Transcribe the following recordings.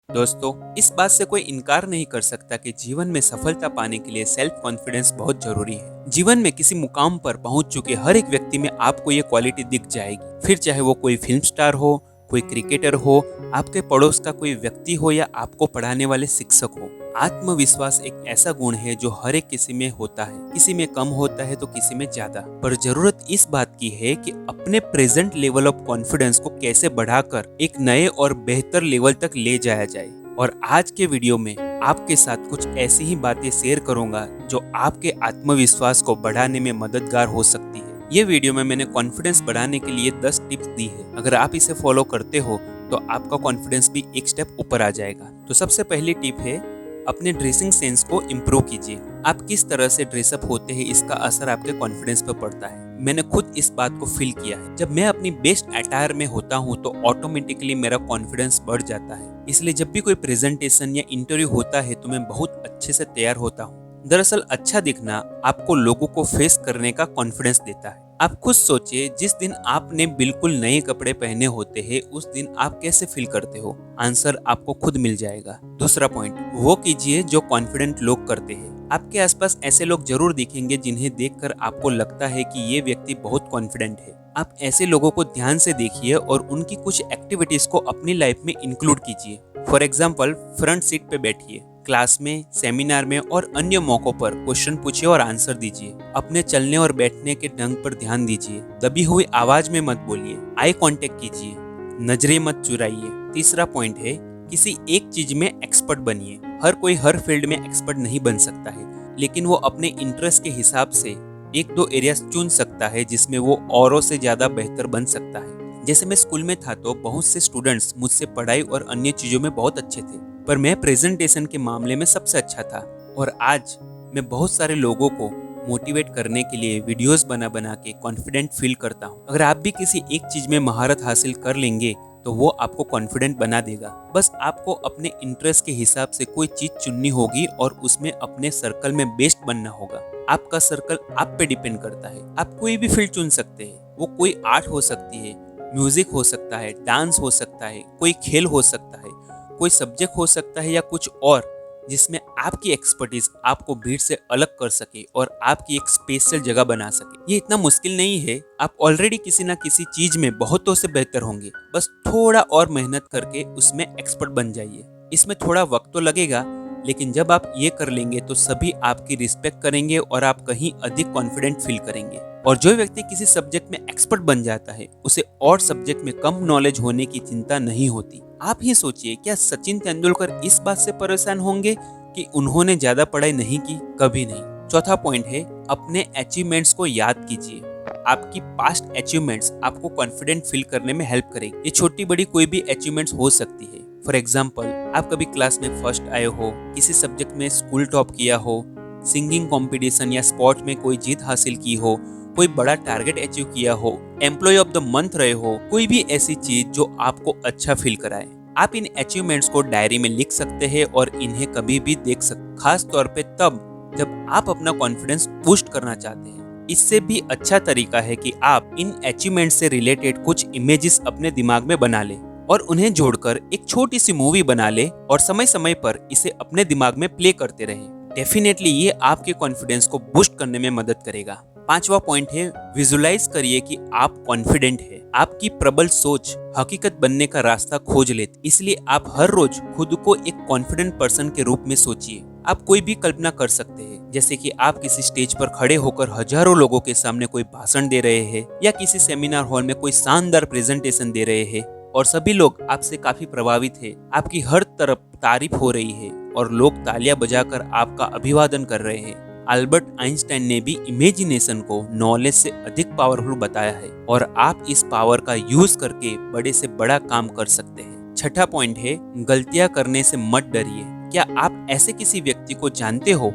दोस्तों, इस बात से कोई इनकार नहीं कर सकता कि जीवन में सफलता पाने के लिए सेल्फ कॉन्फिडेंस बहुत जरूरी है। जीवन में किसी मुकाम पर पहुंच चुके हर एक व्यक्ति में आपको ये क्वालिटी दिख जाएगी। फिर चाहे वो कोई फिल्म स्टार हो, कोई क्रिकेटर हो, आपके पड़ोस का कोई व्यक्ति हो या आपको पढ़ाने वाले शिक्षक हो। आत्मविश्वास एक ऐसा गुण है जो हर एक किसी में होता है। किसी में कम होता है तो किसी में ज्यादा। पर जरूरत इस बात की है कि अपने प्रेजेंट लेवल ऑफ कॉन्फिडेंस को कैसे बढ़ाकर एक नए और बेहतर लेवल तक ले जाया जाए। और आज के वीडियो में आपके साथ कुछ ऐसी ही बातें शेयर करूंगा जो आपके आत्मविश्वास को बढ़ाने में मददगार हो सकती है। ये वीडियो में मैंने कॉन्फिडेंस बढ़ाने के लिए 10 टिप्स दी है। अगर आप इसे फॉलो करते हो तो आपका कॉन्फिडेंस भी एक स्टेप ऊपर आ जाएगा। तो सबसे पहली टिप है, अपने ड्रेसिंग सेंस को इम्प्रूव कीजिए। आप किस तरह से ड्रेसअप होते हैं इसका असर आपके कॉन्फिडेंस पर पड़ता है। मैंने खुद इस बात को फील किया है। जब मैं अपनी बेस्ट अटायर में होता हूँ तो ऑटोमेटिकली मेरा कॉन्फिडेंस बढ़ जाता है। इसलिए जब भी कोई प्रेजेंटेशन या इंटरव्यू होता है तो मैं बहुत अच्छे से तैयार होता हूँ। दरअसल अच्छा दिखना आपको लोगों को फेस करने का कॉन्फिडेंस देता है। आप खुद सोचिए, जिस दिन आपने बिल्कुल नए कपड़े पहने होते हैं उस दिन आप कैसे फील करते हो। आंसर आपको खुद मिल जाएगा। दूसरा पॉइंट, वो कीजिए जो कॉन्फिडेंट लोग करते हैं। आपके आसपास ऐसे लोग जरूर दिखेंगे जिन्हें देखकर आपको लगता है कि ये व्यक्ति बहुत कॉन्फिडेंट है। आप ऐसे लोगों को ध्यान से देखिए और उनकी कुछ एक्टिविटीज को अपनी लाइफ में इंक्लूड कीजिए। फॉर एग्जाम्पल, फ्रंट सीट पे बैठिए, क्लास में, सेमिनार में और अन्य मौकों पर क्वेश्चन पूछिए और आंसर दीजिए। अपने चलने और बैठने के ढंग पर ध्यान दीजिए। दबी हुई आवाज में मत बोलिए। आई कांटेक्ट कीजिए, नजरें मत चुराइए। तीसरा पॉइंट है, किसी एक चीज में एक्सपर्ट बनिए। हर कोई हर फील्ड में एक्सपर्ट नहीं बन सकता है, लेकिन वो अपने इंटरेस्ट के हिसाब से एक दो एरियाज चुन सकता है जिसमें वो औरों से ज्यादा बेहतर बन सकता है। जैसे मैं स्कूल में था तो बहुत से स्टूडेंट्स मुझसे पढ़ाई और अन्य चीजों में बहुत अच्छे थे, पर मैं प्रेजेंटेशन के मामले में सबसे अच्छा था। और आज मैं बहुत सारे लोगों को मोटिवेट करने के लिए वीडियोस बना बना के कॉन्फिडेंट फील करता हूँ। अगर आप भी किसी एक चीज में महारत हासिल कर लेंगे तो वो आपको कॉन्फिडेंट बना देगा। बस आपको अपने इंटरेस्ट के हिसाब से कोई चीज चुननी होगी और उसमें अपने सर्कल में बेस्ट बनना होगा। आपका सर्कल आप पे डिपेंड करता है। आप कोई भी फील्ड चुन सकते हैं। वो कोई आर्ट हो सकती है, म्यूजिक हो सकता है, डांस हो सकता है, कोई खेल हो सकता है, कोई सब्जेक्ट हो सकता है या कुछ और, जिसमें आपकी एक्सपर्टीज आपको भीड़ से अलग कर सके और आपकी एक स्पेशल जगह बना सके। ये इतना मुश्किल नहीं है। आप ऑलरेडी किसी ना किसी चीज में बहुतों से बेहतर होंगे। बस थोड़ा और मेहनत करके उसमें एक्सपर्ट बन जाइए। इसमें थोड़ा वक्त तो लगेगा, लेकिन जब आप ये कर लेंगे तो सभी आपकी रिस्पेक्ट करेंगे और आप कहीं अधिक कॉन्फिडेंट फील करेंगे। और जो व्यक्ति किसी सब्जेक्ट में एक्सपर्ट बन जाता है उसे और सब्जेक्ट में कम नॉलेज होने की चिंता नहीं होती। आप ही सोचिए, क्या सचिन तेंदुलकर इस बात से परेशान होंगे कि उन्होंने ज्यादा पढ़ाई नहीं की? कभी नहीं। चौथा पॉइंट है, अपने अचीवमेंट्स को याद कीजिए। आपकी पास्ट अचीवमेंट्स आपको कॉन्फिडेंट फील करने में हेल्प करेगी। ये छोटी बड़ी कोई भी अचीवमेंट्स हो सकती है। फॉर एग्जाम्पल, आप कभी क्लास में फर्स्ट आए हो, किसी सब्जेक्ट में स्कूल टॉप किया हो, सिंगिंग कंपटीशन या स्पोर्ट में कोई जीत हासिल की हो, कोई बड़ा टारगेट अचीव किया हो, एम्प्लॉय ऑफ द मंथ रहे हो, कोई भी ऐसी चीज जो आपको अच्छा फील कराए। आप इन अचीवमेंट्स को डायरी में लिख सकते हैं और इन्हें कभी भी देख सकते, खास तौर पे तब जब आप अपना कॉन्फिडेंस बूस्ट करना चाहते हैं। इससे भी अच्छा तरीका है कि आप इन अचीवमेंट से रिलेटेड कुछ इमेजेस अपने दिमाग में बना ले और उन्हें जोड़कर एक छोटी सी मूवी बना ले और समय समय पर इसे अपने दिमाग में प्ले करते रहे। डेफिनेटली ये आपके कॉन्फिडेंस को बूस्ट करने में मदद करेगा। पांचवा पॉइंट है, विजुलाइज करिए कि आप कॉन्फिडेंट है। आपकी प्रबल सोच हकीकत बनने का रास्ता खोज लेती, इसलिए आप हर रोज खुद को एक कॉन्फिडेंट पर्सन के रूप में सोचिए। आप कोई भी कल्पना कर सकते हैं, जैसे कि आप किसी स्टेज पर खड़े होकर हजारों लोगों के सामने कोई भाषण दे रहे हैं या किसी सेमिनार हॉल में कोई शानदार प्रेजेंटेशन दे रहे हैं और सभी लोग आपसे काफी प्रभावित हैं। आपकी हर तरफ तारीफ हो रही है और लोग तालियां बजाकर आपका अभिवादन कर रहे हैं। अल्बर्ट आइंस्टाइन ने भी इमेजिनेशन को नॉलेज से अधिक पावरफुल बताया है और आप इस पावर का यूज करके बड़े से बड़ा काम कर सकते हैं। छठा पॉइंट है, गलतियां करने से मत डरिए। क्या आप ऐसे किसी व्यक्ति को जानते हो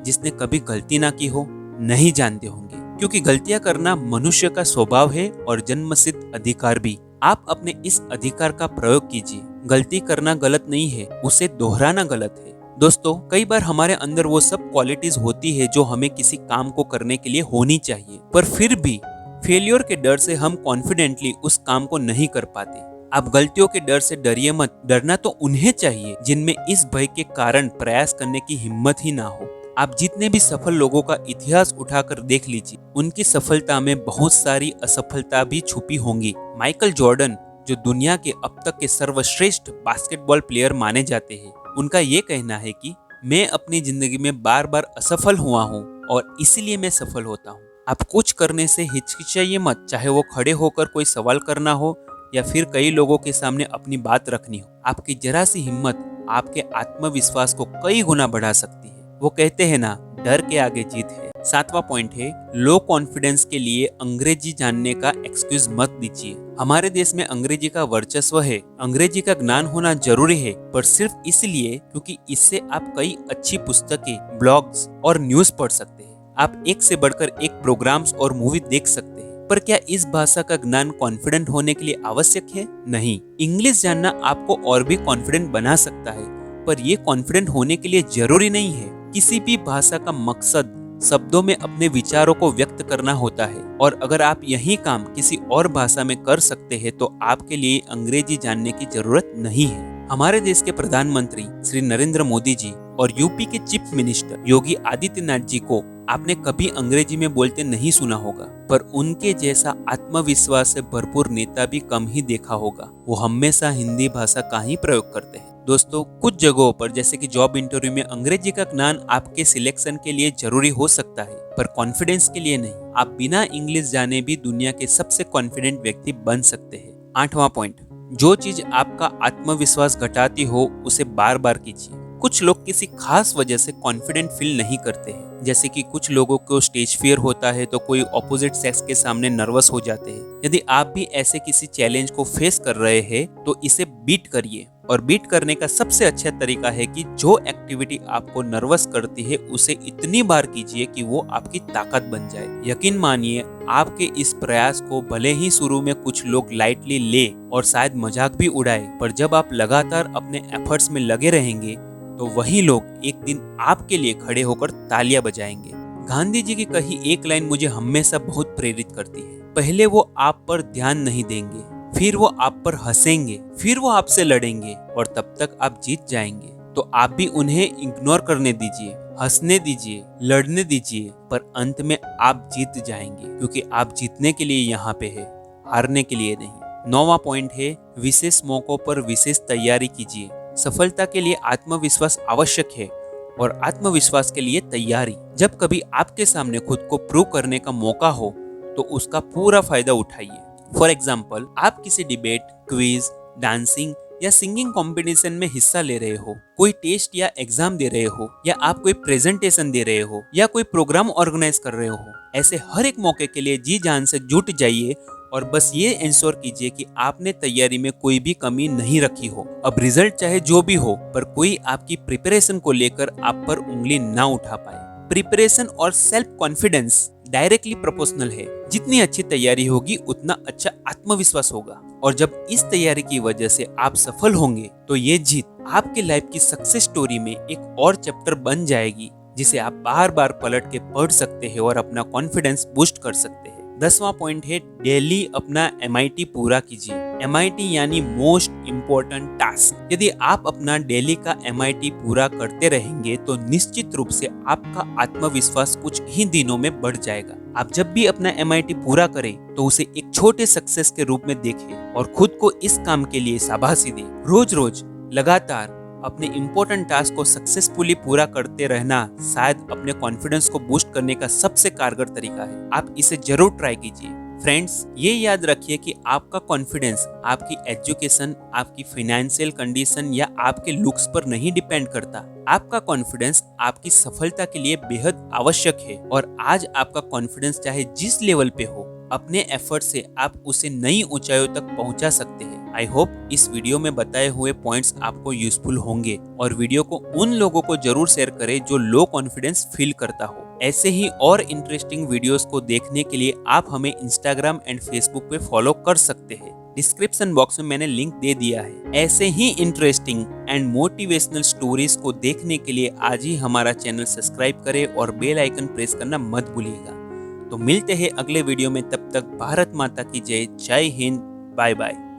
जिसने कभी गलती ना की हो? नहीं जानते होंगे, क्योंकि गलतियां करना मनुष्य का स्वभाव है और जन्मसिद्ध अधिकार भी। आप अपने इस अधिकार का प्रयोग कीजिए। गलती करना गलत नहीं है, उसे दोहराना गलत है। दोस्तों, कई बार हमारे अंदर वो सब क्वालिटीज होती है जो हमें किसी काम को करने के लिए होनी चाहिए, पर फिर भी फेलियर के डर से हम कॉन्फिडेंटली उस काम को नहीं कर पाते। आप गलतियों के डर से डरिए मत। डरना तो उन्हें चाहिए जिनमें इस भय के कारण प्रयास करने की हिम्मत ही ना हो। आप जितने भी सफल लोगों का इतिहास उठाकर देख लीजिए, उनकी सफलता में बहुत सारी असफलता भी छुपी होंगी। माइकल जॉर्डन, जो दुनिया के अब तक के सर्वश्रेष्ठ बास्केटबॉल प्लेयर माने जाते हैं, उनका ये कहना है कि मैं अपनी जिंदगी में बार बार असफल हुआ हूँ और इसीलिए मैं सफल होता हूँ। आप कुछ करने से हिचकिचाइए मत, चाहे वो खड़े होकर कोई सवाल करना हो या फिर कई लोगों के सामने अपनी बात रखनी हो। आपकी जरा सी हिम्मत आपके आत्मविश्वास को कई गुना बढ़ा सकती है। वो कहते हैं ना, डर के आगे जीत है। 7वां पॉइंट है, लो कॉन्फिडेंस के लिए अंग्रेजी जानने का एक्सक्यूज मत दीजिए। हमारे देश में अंग्रेजी का वर्चस्व है, अंग्रेजी का ज्ञान होना जरूरी है, पर सिर्फ इसलिए क्योंकि इससे आप कई अच्छी पुस्तकें, ब्लॉग्स और न्यूज पढ़ सकते हैं। आप एक से बढ़कर एक प्रोग्राम्स और मूवी देख सकते हैं, पर क्या इस भाषा का ज्ञान कॉन्फिडेंट होने के लिए आवश्यक है? नहीं। इंग्लिश जानना आपको और भी कॉन्फिडेंट बना सकता है, पर यह कॉन्फिडेंट होने के लिए जरूरी नहीं है। किसी भी भाषा का मकसद शब्दों में अपने विचारों को व्यक्त करना होता है, और अगर आप यही काम किसी और भाषा में कर सकते हैं तो आपके लिए अंग्रेजी जानने की जरूरत नहीं है। हमारे देश के प्रधानमंत्री श्री नरेंद्र मोदी जी और यूपी के चीफ मिनिस्टर योगी आदित्यनाथ जी को आपने कभी अंग्रेजी में बोलते नहीं सुना होगा, पर उनके जैसा आत्मविश्वास से भरपूर नेता भी कम ही देखा होगा। वो हमेशा हिंदी भाषा का ही प्रयोग करते हैं। दोस्तों, कुछ जगहों पर जैसे कि जॉब इंटरव्यू में अंग्रेजी का ज्ञान आपके सिलेक्शन के लिए जरूरी हो सकता है, पर कॉन्फिडेंस के लिए नहीं। आप बिना इंग्लिश जाने भी दुनिया के सबसे कॉन्फिडेंट व्यक्ति बन सकते हैं। 8वां पॉइंट, जो चीज आपका आत्मविश्वास घटाती हो उसे बार बार कीजिए। कुछ लोग किसी खास वजह से कॉन्फिडेंट फील नहीं करते हैं, जैसे कि कुछ लोगों को स्टेज फियर होता है तो कोई ऑपोजिट सेक्स के सामने नर्वस हो जाते हैं। यदि आप भी ऐसे किसी चैलेंज को फेस कर रहे हैं तो इसे बीट करिए, और बीट करने का सबसे अच्छा तरीका है कि जो एक्टिविटी आपको नर्वस करती है उसे इतनी बार कीजिए कि वो आपकी ताकत बन जाए। यकीन मानिए, आपके इस प्रयास को भले ही शुरू में कुछ लोग लाइटली ले और शायद मजाक भी उड़ाए, पर जब आप लगातार अपने एफर्ट्स में लगे रहेंगे तो वही लोग एक दिन आपके लिए खड़े होकर तालियां बजाएंगे। गांधी जी की कही एक लाइन मुझे हमेशा बहुत प्रेरित करती है, पहले वो आप पर ध्यान नहीं देंगे, फिर वो आप पर हंसेंगे, फिर वो आपसे लड़ेंगे, और तब तक आप जीत जाएंगे। तो आप भी उन्हें इग्नोर करने दीजिए, हंसने दीजिए, लड़ने दीजिए, पर अंत में आप जीत जाएंगे, क्योंकि आप जीतने के लिए यहाँ पे है, हारने के लिए नहीं। 9वां पॉइंट है, विशेष मौकों पर विशेष तैयारी कीजिए। सफलता के लिए आत्मविश्वास आवश्यक है, और आत्मविश्वास के लिए तैयारी। जब कभी आपके सामने खुद को प्रूव करने का मौका हो तो उसका पूरा फायदा उठाइए। फॉर एग्जाम्पल, आप किसी डिबेट, क्विज, डांसिंग या सिंगिंग कंपटीशन में हिस्सा ले रहे हो, कोई टेस्ट या एग्जाम दे रहे हो, या आप कोई प्रेजेंटेशन दे रहे हो, या कोई प्रोग्राम ऑर्गेनाइज कर रहे हो, ऐसे हर एक मौके के लिए जी जान से जुट जाइए और बस ये इंश्योर कीजिए कि आपने तैयारी में कोई भी कमी नहीं रखी हो। अब रिजल्ट चाहे जो भी हो, पर कोई आपकी प्रिपरेशन को लेकर आप पर उंगली ना उठा पाए। प्रिपरेशन और सेल्फ कॉन्फिडेंस डायरेक्टली प्रोपोर्शनल है। जितनी अच्छी तैयारी होगी उतना अच्छा आत्मविश्वास होगा, और जब इस तैयारी की वजह से आप सफल होंगे तो ये जीत आपके लाइफ की सक्सेस स्टोरी में एक और चैप्टर बन जाएगी, जिसे आप बार बार पलट के पढ़ सकते हैं और अपना कॉन्फिडेंस बूस्ट कर सकते हैं। 10वां पॉइंट है, डेली अपना MIT पूरा कीजिए। MIT यानी मोस्ट इम्पोर्टेंट टास्क। यदि आप अपना डेली का MIT पूरा करते रहेंगे तो निश्चित रूप से आपका आत्मविश्वास कुछ ही दिनों में बढ़ जाएगा। आप जब भी अपना MIT पूरा करें तो उसे एक छोटे सक्सेस के रूप में देखें और खुद को इस काम के लिए शाबाशी दें। रोज रोज लगातार अपने इम्पोर्टेंट टास्क को सक्सेसफुली पूरा करते रहना शायद अपने कॉन्फिडेंस को बूस्ट करने का सबसे कारगर तरीका है। आप इसे जरूर ट्राई कीजिए। फ्रेंड्स, ये याद रखिए कि आपका कॉन्फिडेंस आपकी एजुकेशन, आपकी फाइनेंशियल कंडीशन या आपके लुक्स पर नहीं डिपेंड करता। आपका कॉन्फिडेंस आपकी सफलता के लिए बेहद आवश्यक है, और आज आपका कॉन्फिडेंस चाहे जिस लेवल पे हो, अपने एफर्ट से आप उसे नई ऊंचाइयों तक पहुंचा सकते हैं। आई होप इस वीडियो में बताए हुए पॉइंट्स आपको यूजफुल होंगे, और वीडियो को उन लोगों को जरूर शेयर करें जो लो कॉन्फिडेंस फील करता हो। ऐसे ही और इंटरेस्टिंग वीडियोस को देखने के लिए आप हमें इंस्टाग्राम एंड फेसबुक पे फॉलो कर सकते हैं। डिस्क्रिप्शन बॉक्स में मैंने लिंक दे दिया है। ऐसे ही इंटरेस्टिंग एंड मोटिवेशनल स्टोरीज को देखने के लिए आज ही हमारा चैनल सब्सक्राइब करें और बेल आइकन प्रेस करना मत भूलिएगा। तो मिलते हैं अगले वीडियो में, तब तक भारत माता की जय। जय हिंद। Bye bye.